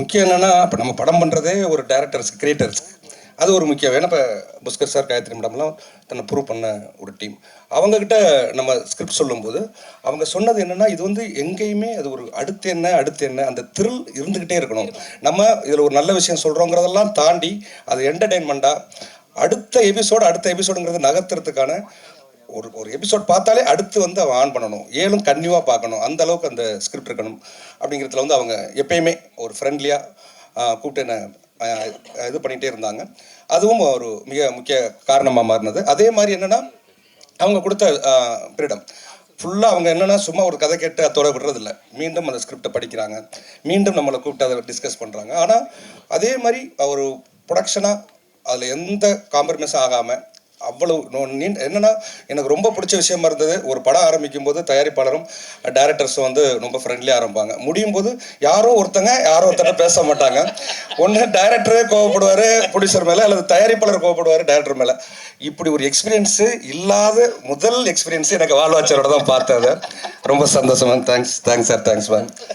முக்கியம் என்னென்னா, இப்போ நம்ம படம் பண்ணுறதே ஒரு டேரக்டர்ஸ்க்கு, கிரியேட்டர்ஸ்க்கு அது ஒரு முக்கியம். ஏன்னா இப்போ புஷ்கர் சார், காயத்ரி மேடம்லாம் தன்னை ப்ரூவ் பண்ண ஒரு டீம். அவங்கக்கிட்ட நம்ம ஸ்கிரிப்ட் சொல்லும்போது அவங்க சொன்னது என்னென்னா, இது வந்து எங்கேயுமே அது ஒரு அடுத்து என்ன அடுத்து என்ன அந்த த்ரில் இருந்துக்கிட்டே இருக்கணும். நம்ம இதில் ஒரு நல்ல விஷயம் சொல்கிறோங்கிறதெல்லாம் தாண்டி அது என்டர்டெயின்மெண்ட்டாக அடுத்த எபிசோடுங்கிறது நகர்த்துறதுக்கான ஒரு ஒரு எபிசோட் பார்த்தாலே அடுத்து வந்து அவன் ஆன் பண்ணணும், ஏழும் கன்னியூவாக பார்க்கணும், அந்த அளவுக்கு அந்த ஸ்கிரிப்ட் இருக்கணும். அப்படிங்கிறதுல வந்து அவங்க எப்பயுமே ஒரு ஃப்ரெண்ட்லியாக கூப்பிட்டு என்ன இது பண்ணிகிட்டே இருந்தாங்க. அதுவும் ஒரு மிக முக்கிய காரணமாக மாறினது. அதே மாதிரி என்னென்னா, அவங்க கொடுத்த ஃப்ரீடம் ஃபுல்லாக அவங்க என்னென்னா சும்மா ஒரு கதை கேட்டு அத்தோட விடுறதில்ல, மீண்டும் அந்த ஸ்கிரிப்டை படிக்கிறாங்க, மீண்டும் நம்மளை கூப்பிட்டு அதை டிஸ்கஸ் பண்ணுறாங்க. ஆனால் அதே மாதிரி ஒரு ப்ரொடக்ஷனாக அதில் எந்த காம்ப்ரமைஸும் ஆகாமல் அவ்வளவு என்னன்னா, எனக்கு ரொம்ப பிடிச்ச விஷயமா இருந்தது, ஒரு படம் ஆரம்பிக்கும் போது தயாரிப்பாளரும் டைரக்டர்ஸும் வந்து ரொம்ப ஃப்ரெண்ட்லியாக ஆரம்பிப்பாங்க. முடியும் போது யாரோ ஒருத்தர் பேச மாட்டாங்க. ஒன்று டைரக்டரே கோவப்படுவார் ப்ரொடியூசர் மேலே, அல்லது தயாரிப்பாளர் கோவப்படுவார் டைரக்டர் மேலே. இப்படி ஒரு எக்ஸ்பீரியன்ஸு இல்லாத முதல் எக்ஸ்பீரியன்ஸு எனக்கு வாழ்வாச்சரோட தான் பார்த்தது. ரொம்ப சந்தோஷம் ma'am. Thanks sir, thanks ma'am.